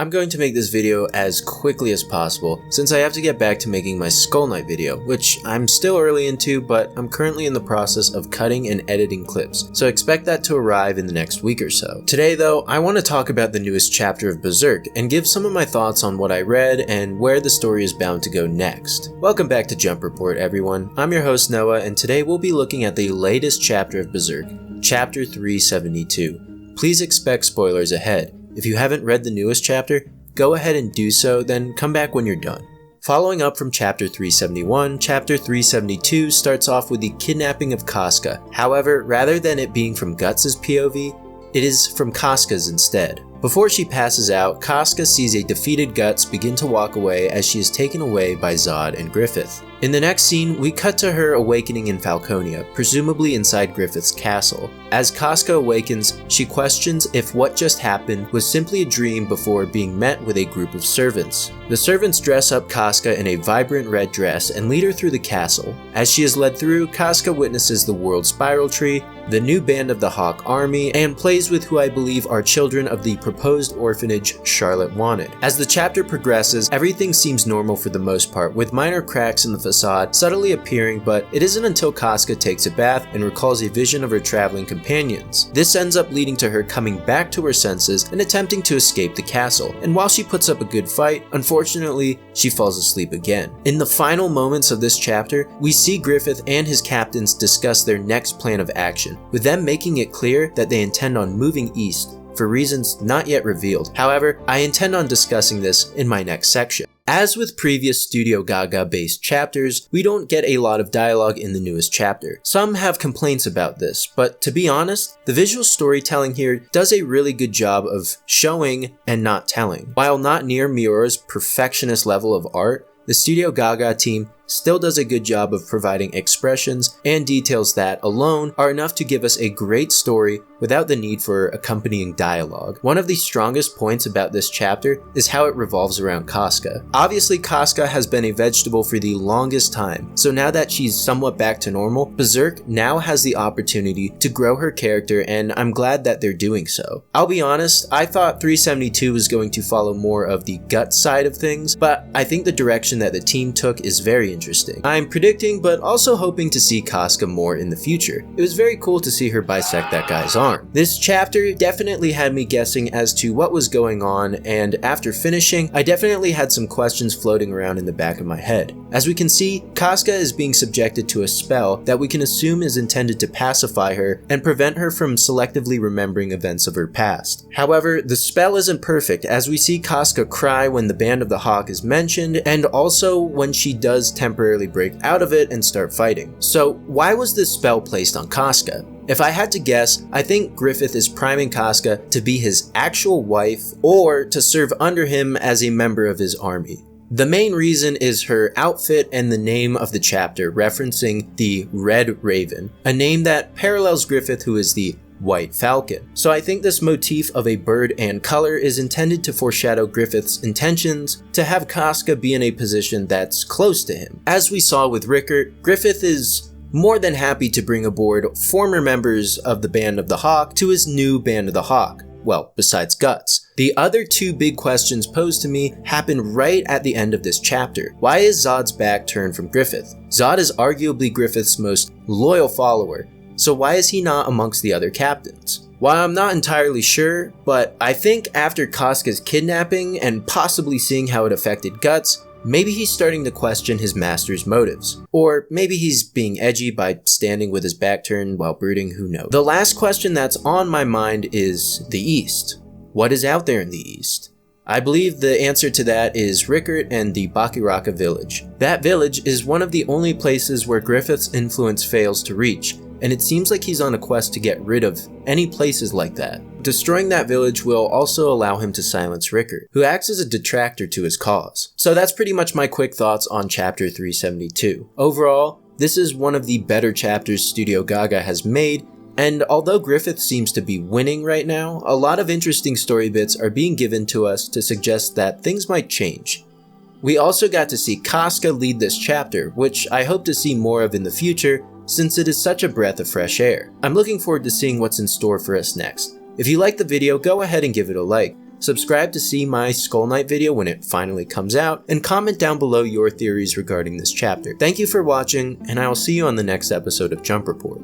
I'm going to make this video as quickly as possible since I have to get back to making my Skull Knight video, which I'm still early into, but I'm currently in the process of cutting and editing clips, so expect that to arrive in the next week or so. Today though, I want to talk about the newest chapter of Berserk and give some of my thoughts on what I read and where the story is bound to go next. Welcome back to Jump Report everyone, I'm your host Noah and today we'll be looking at the latest chapter of Berserk, chapter 372. Please expect spoilers ahead. If you haven't read the newest chapter, go ahead and do so, then come back when you're done. Following up from chapter 371, chapter 372 starts off with the kidnapping of Casca. However, rather than it being from Guts' POV, it is from Casca's instead. Before she passes out, Casca sees a defeated Guts begin to walk away as she is taken away by Zod and Griffith. In the next scene, we cut to her awakening in Falconia, presumably inside Griffith's castle. As Casca awakens, she questions if what just happened was simply a dream before being met with a group of servants. The servants dress up Casca in a vibrant red dress and lead her through the castle. As she is led through, Casca witnesses the World Spiral Tree, the new Band of the Hawk army, and plays with who I believe are children of the proposed orphanage Charlotte wanted. As the chapter progresses, everything seems normal for the most part, with minor cracks in the facade subtly appearing, but it isn't until Casca takes a bath and recalls a vision of her traveling companions. This ends up leading to her coming back to her senses and attempting to escape the castle, and while she puts up a good fight, unfortunately, she falls asleep again. In the final moments of this chapter, we see Griffith and his captains discuss their next plan of action, with them making it clear that they intend on moving east, for reasons not yet revealed. However, I intend on discussing this in my next section. As with previous Studio Gaga based chapters, we don't get a lot of dialogue in the newest chapter. Some have complaints about this, but to be honest, the visual storytelling here does a really good job of showing and not telling. While not near Miura's perfectionist level of art, the Studio Gaga team still does a good job of providing expressions and details that alone are enough to give us a great story without the need for accompanying dialogue. One of the strongest points about this chapter is how it revolves around Casca. Obviously, Casca has been a vegetable for the longest time, so now that she's somewhat back to normal, Berserk now has the opportunity to grow her character, and I'm glad that they're doing so. I'll be honest, I thought 372 was going to follow more of the gut side of things, but I think the direction that the team took is very interesting. I'm predicting, but also hoping to see Casca more in the future. It was very cool to see her bisect that guy's arm. This chapter definitely had me guessing as to what was going on, and after finishing, I definitely had some questions floating around in the back of my head. As we can see, Casca is being subjected to a spell that we can assume is intended to pacify her and prevent her from selectively remembering events of her past. However, the spell isn't perfect, as we see Casca cry when the Band of the Hawk is mentioned, and also when she does temporarily break out of it and start fighting. So why was this spell placed on Casca? If I had to guess, I think Griffith is priming Casca to be his actual wife or to serve under him as a member of his army. The main reason is her outfit and the name of the chapter, referencing the Red Raven, a name that parallels Griffith, who is the White Falcon. So I think this motif of a bird and color is intended to foreshadow Griffith's intentions to have Casca be in a position that's close to him. As we saw with Rickert, Griffith is more than happy to bring aboard former members of the Band of the Hawk to his new Band of the Hawk. Well, besides Guts. The other two big questions posed to me happen right at the end of this chapter. Why is Zod's back turned from Griffith? Zod is arguably Griffith's most loyal follower, so why is he not amongst the other captains? While I'm not entirely sure, but I think after Casca's kidnapping and possibly seeing how it affected Guts, maybe he's starting to question his master's motives. Or maybe he's being edgy by standing with his back turned while brooding, who knows. The last question that's on my mind is the East. What is out there in the East? I believe the answer to that is Rickert and the Bakiraka village. That village is one of the only places where Griffith's influence fails to reach, and it seems like he's on a quest to get rid of any places like that. Destroying that village will also allow him to silence Rickert, who acts as a detractor to his cause. So that's pretty much my quick thoughts on chapter 372. Overall, this is one of the better chapters Studio Gaga has made, and although Griffith seems to be winning right now, a lot of interesting story bits are being given to us to suggest that things might change. We also got to see Casca lead this chapter, which I hope to see more of in the future, since it is such a breath of fresh air. I'm looking forward to seeing what's in store for us next. If you liked the video, go ahead and give it a like. subscribe to see my Skull Knight video when it finally comes out, and comment down below your theories regarding this chapter. Thank you for watching, and I will see you on the next episode of Jump Report.